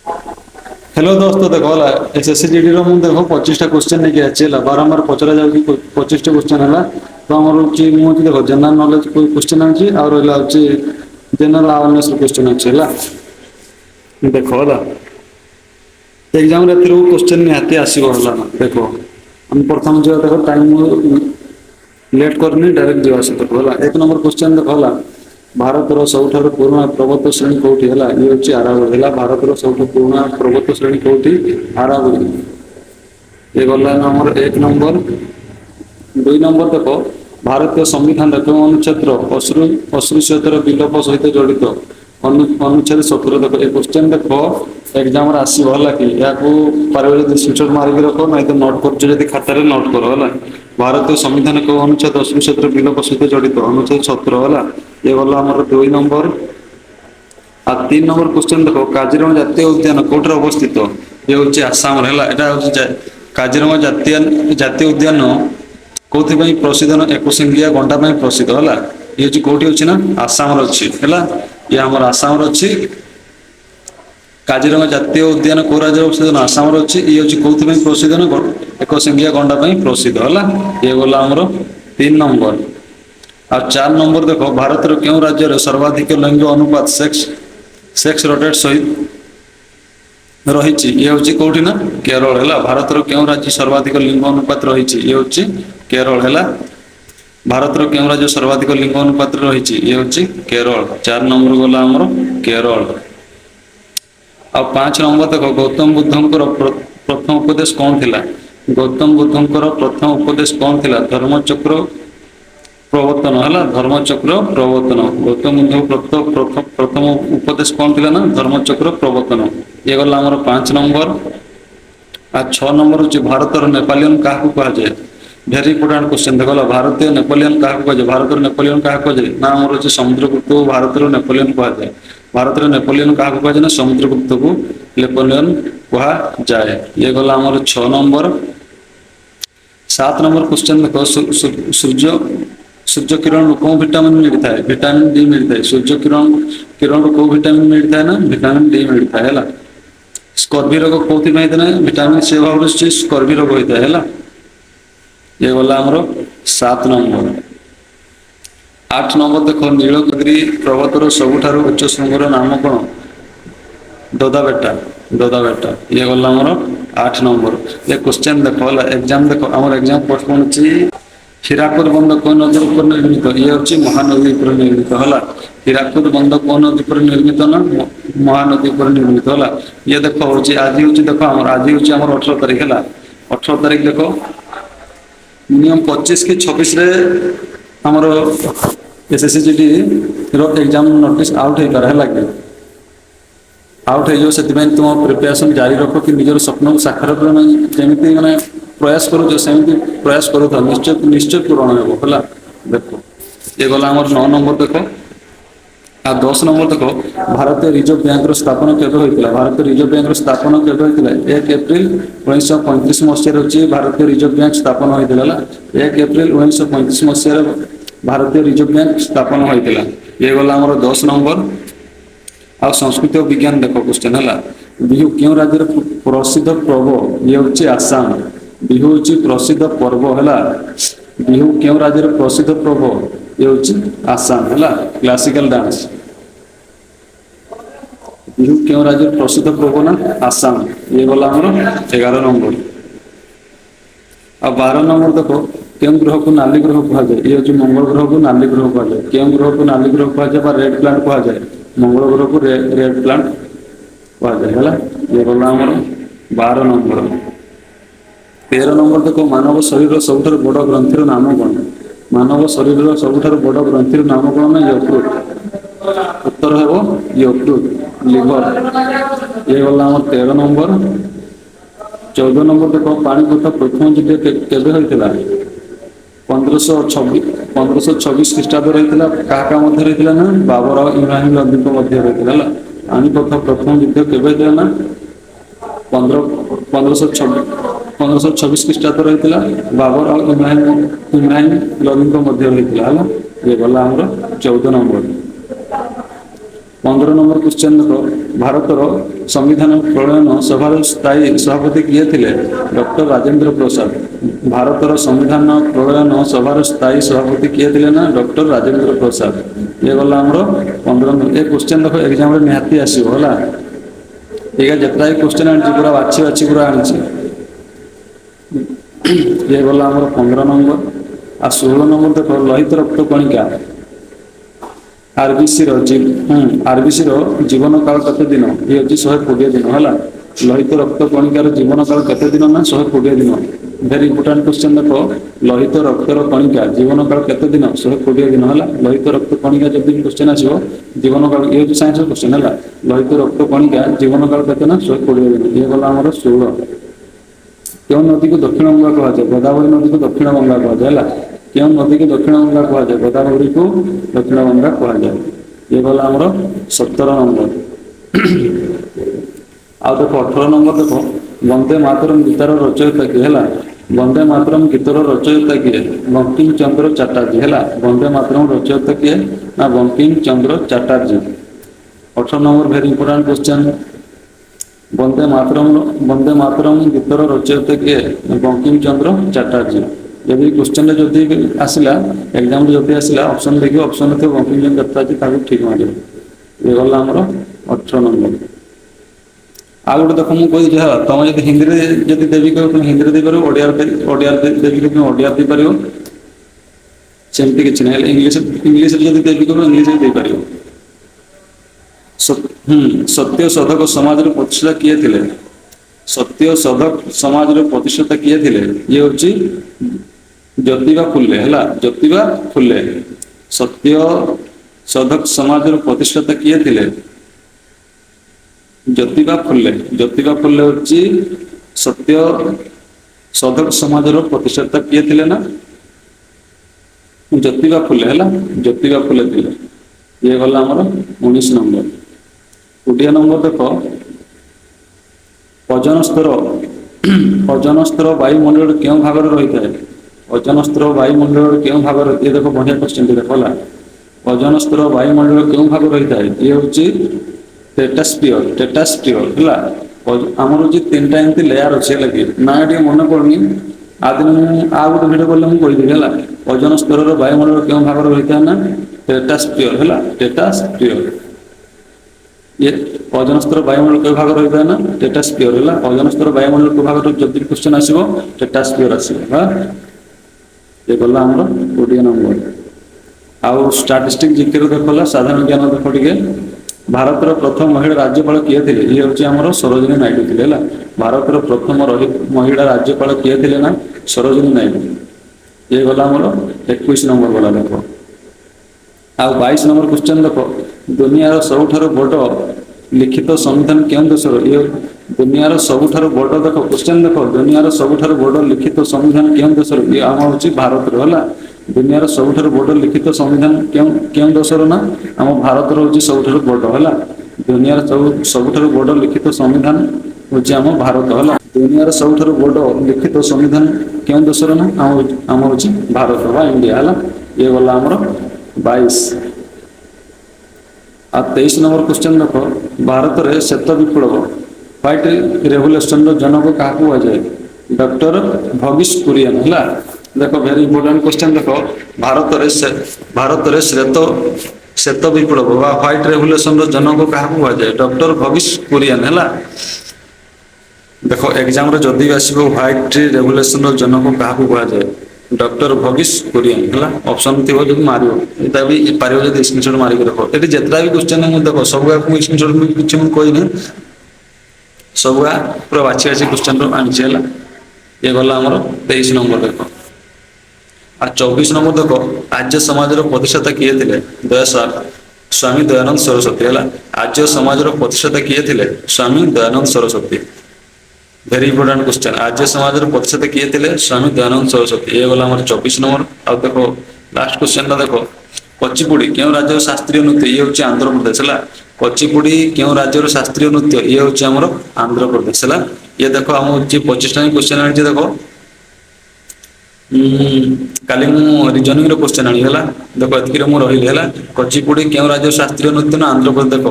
Hello दोस्तों देखो होला एसएससी रो मु देखो 25टा क्वेश्चन नहीं किया चला बारंबार पचरा जाउची 25टा क्वेश्चन हला तो हमर होची मु होची देखो जनरल नॉलेज कोई क्वेश्चन आछि और रहला होची जनरल अवेयरनेस क्वेश्चन अछि हला देखो होला एग्जाम रे थ्रू क्वेश्चन निहाती आसीबो होला देखो हम प्रथम जो देखो टाइम लेट करनी डायरेक्ट जो आसे देखो होला एक नंबर क्वेश्चन देखो होला भारत रो सबठारो पुराना पर्वत श्रेणी कोठी हला ये होची अरावली हला भारत रो सबठारो पुराना पर्वत श्रेणी कोठी अरावली ये गला नंबर एक नंबर दुई नंबर देखो भारतीय संविधान केवं अनुच्छेद अस्पृश्यतार विलोप सहित जड़ित अनुच्छेद 17 देखो ये क्वेश्चन देखो एग्जाम रे आसी होला कि या को पारबे स्क्रीनशॉट मार के रखो नहीं तो नोट कर जदी खाता रे नोट करो होला भारतीय संविधान केवं अनुच्छेद अस्पृश्यतार विलोप सहित जड़ित अनुच्छेद 17 होला ये गला हमर 2 नंबर आ 3 नंबर क्वेश्चन देखो काजीरंगा जातीय उद्यान कोठर अवस्थित ये होची आसाम रे हला एटा होची काजीरंगा जातीय उद्यान कोथि पई प्रसिद्ध न एकसिंगिया गंडा पई प्रसिद्ध हला ये होची कोठी होची ना आसाम रे अछि हला ये हमर आसाम रे अछि काजीरंगा जातीय उद्यान को राज्य अवस्थित न आसाम रे अछि ये होची कोथि पई प्रसिद्ध न एकसिंगिया गंडा पई प्रसिद्ध हला ये गला हमर 3 नंबर आ 4 नंबर देखो भारत रो केउ राज्य रे सर्वाधिक लिंग अनुपात सेक्स रोटेट सहित रही ये हूँ कौटी ना केरल है भारत केउ राज्य सर्वाधिक लिंग अनुपात रही ये हूँ केरल है भारत केउ राज्य सर्वाधिक लिंग अनुपात रही ये हूँ केरल 4 नंबर गला आमर केरल आ 5 नंबर देखो गौतम बुद्धंकर प्रथम उपदेश कौन थिला गौतम बुद्धंकर प्रथम उपदेश कौन थिला धर्मचक्र प्रवर्तन है धर्मचक्र प्रवर्तन गौतम बुद्ध प्रथम उपदेश कौन थिला ना धर्मचक्र प्रवर्तन ये गला हमर 5 नंबर आ 6 नंबर होची भारत और नेपोलियन काहू कहा जाय वेरी इंपोर्टेंट क्वेश्चन देखला भारतीय नेपोलियन काहू कहा जाय भारत और नेपोलियन काहू कहा जाय ना हमर होची समुद्रगुप्त को भारत और नेपोलियन कहा जाय भारत और नेपोलियन काहू कहा जाय ना समुद्रगुप्त को नेपोलियन कहा जाय ये गला हमर 6 नंबर 7 नंबर क्वेश्चन देखो सूर्य किरण को विटामिन मिलता है विटामिन डी मिलता है सूर्य किरण को विटामिन मिलता है ना विटामिन डी मिलता है हला स्कर्वी रोग कोथि में ना विटामिन सी अभाव से स्कर्वी रोग होता है हला ये गला हमरो 7 नंबर 8 नंबर देखो नीलगिरी पर्वतर सबुठारु उच्च शृंगर नाम कोन दोदाबेटा ये गला हमरो 8 नंबर ये क्वेश्चन देखो हला एग्जाम देखो हमर एग्जाम पोस्टपोन छी हीराकुद बंध कौन नदी पर निर्मित ये हूँ महानदी पर निर्मित है हीराकुद बंध कौन नदी पर निर्मित ना महानदी पर निर्मित है ये देखो हूँ आज हूँ देखो आज हूँ 18 तारीख है 18 तारीख देखो मिनिमम 25 कि 26 रे हमर एसएससी रो एग्जाम नोटिस आउट हो पारे है आउट हो से तुम प्रिपरेशन जारी रखो कि निजर स्वप्न को साकार जमी माने प्रयास करो सेमती प्रयास करो निश्चय निश्चय पूरण होगा देखो ये गला हमर 9 नंबर देखो आ 10 नंबर देखो भारतीय रिजर्व बैंक स्थापना केबे होइतिला भारतीय रिजर्व बैंक स्थापना केबे होइतिला 1 अप्रैल 1935 मसीह होची भारतीय रिजर्व बैंक स्थापना होइतिला 1 अप्रैल 1935 मसीह भारतीय रिजर्व बैंक स्थापना होइतिला ये गला हमर 10 नंबर आ संस्कृत और विज्ञान देखो क्वेश्चन है बिहू क्यों राज्य प्रसिद्ध पर्व ये हूँ आसाम बिहू हूँ प्रसिद्ध पर्व है बिहू क्यों राज्य प्रसिद्ध पर्व ये हूँ आसाम है क्लासिकल डांस बिहू क्यों राज्य प्रसिद्ध पर्व ना आसाम ये गला हमर 11 नंबर आ 12 नंबर देखो क्यों ग्रह को नाली ग्रह कहा जाए ये हूँ मंगल ग्रह को नाली ग्रह कहा जाए क्यों ग्रह को नाली ग्रह कहा जाए रेड प्लांट कहा जाए मंगल ग्रह को रेड प्लांट कहा जाए है ये गला हमर 12 नंबर 13 नंबर देखो मानव शरीर सबुठार बड़ ग्रंथि नाम कौन मानव शरीर सबुठार बड़ ग्रंथि नाम कौन ना यकृत उत्तर है यकृत लिवर ये गला हमर 13 नंबर 14 नंबर देखो पाणिपत प्रथम युद्ध केबे होइतिला 1526 ख्रीष्टाब्द रहितिला काका मध्य रहितिला ना बाबर और इब्राहिम लोदीक मध्य रहितिला हला पाणिपत प्रथम युद्ध केबे होइतिला ना 1526 ख्रीष्टाब्द रहितिला बाबर और इब्राहिम लोदीक मध्य रहितिला हला ये गला हमर 14 नंबर 15 নম্বর क्वेश्चन देखो भारतर संविधान प्रणयन सभार स्थायी सभापति किए थे डॉक्टर राजेंद्र प्रसाद। भारतर संविधान प्रणयन सभार स्थायी सभापति किए थे ना डॉक्टर राजेंद्र प्रसाद। ये गला हमरो 15 ए क्वेश्चन देखो एग्जाम रे निहाती आसीबो होला। एगा जत्रा क्वेश्चन आनी पूरा बाछि बाछि पूरा आनी। ये गला हमरो 15 नंबर आ 16 नंबर देखो लोहित रक्त कणिका आरबीसी रो जीवन काल कते दिन ये होची 120 दिन होला। लोहित रक्त कणिकार जीवन काल कते दिन ना 120 दिन। वेरी इंपोर्टेंट क्वेश्चन देखो लोहित रक्तर कणिका जीवन काल कते दिन 120 दिन होला। लोहित रक्त कणिका जब दिन क्वेश्चन आसीबो जीवन काल ये होची साइंस क्वेश्चन होला। लोहित रक्त कणिका जीवन काल कते ना 120 दिन। ये गला हमर 16। क्यों नदी को दक्षिण गंगा कहा जाए गोदावरी नदी को दक्षिण गंगा कहा जाए। क्यों नदी को दक्षिण गंगा कहा जाए गोदावरी को दक्षिण गंगा कहा जाए। ये गला हमर 17 नंबर। आ देखो 18 नंबर देखो वंदे मातरम गीतार रचयिता किए है। वंदे मातरम गीतर रचयिता किए बंकिम चंद्र चटर्जी है। वंदे मातरम रचयिता किए ना Bankim Chandra Chatterjee. 18 number very important question Vande Mataram गीतर रचयिता किए बंकिम चंद्र चटर्जी। यदि क्वेश्चन जदि आसला एग्जाम जदि आसला ऑप्शन देखिए ऑप्शन थे बंकिम चंद्र चटर्जी ताकू ठीक मारे। ये गला हमर 18 नंबर। आ गोटे देख मुझे कही तुम जब हिंदी में जब देवी कह तुम हिंदी दे पार ओडिया देवी तुम ओडिया दे पार सेमती किसी ना इंग्लीश जब देवी कह इंग्लीश दे पार। सत्य शोधक समाज प्रतिष्ठा किए थे सत्य शोधक समाज प्रतिष्ठा किए थे ये हूँ ज्योतिबा फुले है। ज्योतिबा फुले सत्य शोधक समाज प्रतिष्ठा किए थे ज्योतिबा फुले हूँ सत्य शोधक समाज प्रतिष्ठा किए थे ना ज्योतिबा फुले है। ज्योतिबा फुले थे। ये गला हमर 19 नंबर। 20 नंबर देखो ओजोन स्तर वायुमंडल क्यों भाग रही है। ओजोन स्तर वायुमंडल क्यों भाग रही है देखो बढ़िया क्वेश्चन देखो ला। ओजोन स्तर वायुमंडल क्यों भाग रही है ये हूँ टेटास्फियर है। आमर हूँ 3टा एमती लेयर अच्छे लगे ना ये मन पड़नी आदिन आ गोटे भिडियो कले मुझे कहीदेवी है। ओजोन स्तर वायुमंडल क्यों भाग रही है ना टेटास्फियर है। टेटास्फियर ये ओजोन स्तर वायुमंडल के भाग रही है ना टेटास्फियर है। ओजोन स्तर वायुमंडल के भाग जब क्वेश्चन आसो टेटास्फियर आसो। ये गला हमर 20 नंबर। आउ स्टैटिस्टिक जीके देखला साधारण ज्ञान देख टे भारतर प्रथम महिला राज्यपाल किए थे ये हूँ आम सरोजिनी नायडू थे। भारतर प्रथम महिला राज्यपाल किए थे ना सरोजिनी नायडू। ये गला आमर 21 नंबर गला देख। आ 22 नंबर क्वेश्चन देख दुनियार सबुठार बड़ लिखित संविधान क्यों देशर। ये दुनियार सबुठार बड़ देख क्वेश्चन देख दुनियार सबुठार बड़ लिखित संविधान क्यों देशर ये आम हूँ भारत है। दुनियार सबुठार बड़ लिखित संविधान क्यों देशर ना आम भारत हूँ सबुठार बड़ है। दुनियार सबुठार बड़ लिखित संविधान हूँ आम भारत है। दुनियार सबुठार बड़ लिखित संविधान क्यों देशर ना आम हूँ भारत बा इंडिया है। ये गला आमर 22। आ 23 नंबर क्वेश्चन देख भारत में श्वेत विप्लव व्हाइट रेवोल्यूशन जनक क्या कह जाए डॉक्टर भगीश कुरियन है। देखो वेरी इंपोर्टेंट क्वेश्चन देख भारत में श्वेत विप्लव व्हाइट रेवोल्यूशन जनक क्या कह जाए डॉक्टर भगीश कुरियन है। देखो एग्जाम रे जदि आसो व्हाइट रेवोल्यूशन जनक क्या कह जाए डॉक्टर भगीश कुरियन है। ऑप्शन थी जो मारो भी पार जो स्क्रीनशॉट मारिक रख ये जितना भी क्वेश्चन है देख सब स्क्रीनशॉट किसी मुझे कहनी सब पूरा बाछी बाछी क्वेश्चन आनी है। ये गला आमर 23 नंबर देख। आ 24 नंबर देख आर्य समाज प्रतिष्ठाता किए थे स्वामी दयानंद सरस्वती है। आर्य समाज प्रतिष्ठाता किए थे Swami Dayanand Saraswati. Very important question Arya Samaj प्रतिष्ठाता किए थे स्वामी दयानंद सरस्वती। ये गला 24 नंबर। आ देखो लास्ट क्वेश्चन देखो कुचिपुड़ी क्यों राज्य शास्त्रीय नृत्य ये हूँ आंध्र प्रदेश है। कुचिपुड़ी क्यों राज्य शास्त्रीय नृत्य ये हूँ आमर आंध्र प्रदेश है। ये देखो आम 25टा क्वेश्चन आनी देखो କାଲି ମୁଁ ରିଜନିଂ ର କ୍ୱେଶ୍ଚନ ଆଣିବି ହେଲା। ଦେଖ ଏତିକିରେ ମୁଁ ରହିଲି ହେଲା। କୁଚିପୁଡ଼ି କେଉଁ ରାଜ୍ୟର ଶାସ୍ତ୍ରୀୟ ନୃତ୍ୟ ନା ଆନ୍ଧ୍ରପ୍ରଦେଶ ଦେଖ।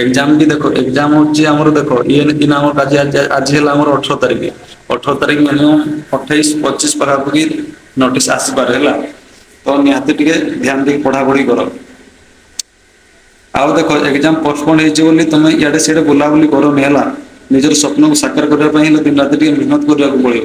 ଏକ୍ଜାମ ବି ଦେଖ ଏକ୍ଜାମ ହଉଛି ଆମର ଦେଖ ଇଏ ଆମର ଆଜି ହେଲା ଆମର 18 ତାରିଖ। 18 ତାରିଖ ମିନିମମ୍ 28-25 ପାଖାପାଖି ନୋଟିସ୍ ଆସିପାରେ ହେଲା। ତ ନିହାତି ଟିକେ ଧ୍ୟାନ ଦେଇକି ପଢ଼ାପଢ଼ି କର। ଆଉ ଦେଖ ଏକ୍ଜାମ ପୋଷ୍ଟପୋଣ୍ଡ ହେଇଛି ବୋଲି ତମେ ଇଆଡେ ସିଆଡେ ବୁଲାବୁଲି କରନି ହେଲା। ନିଜର ସ୍ୱପ୍ନକୁ ସାକାର କରିବା ପାଇଁ ହେଲେ ଦିନ ରାତି ଟିକେ ମେହନତ କରିବାକୁ ପଡ଼ିବ।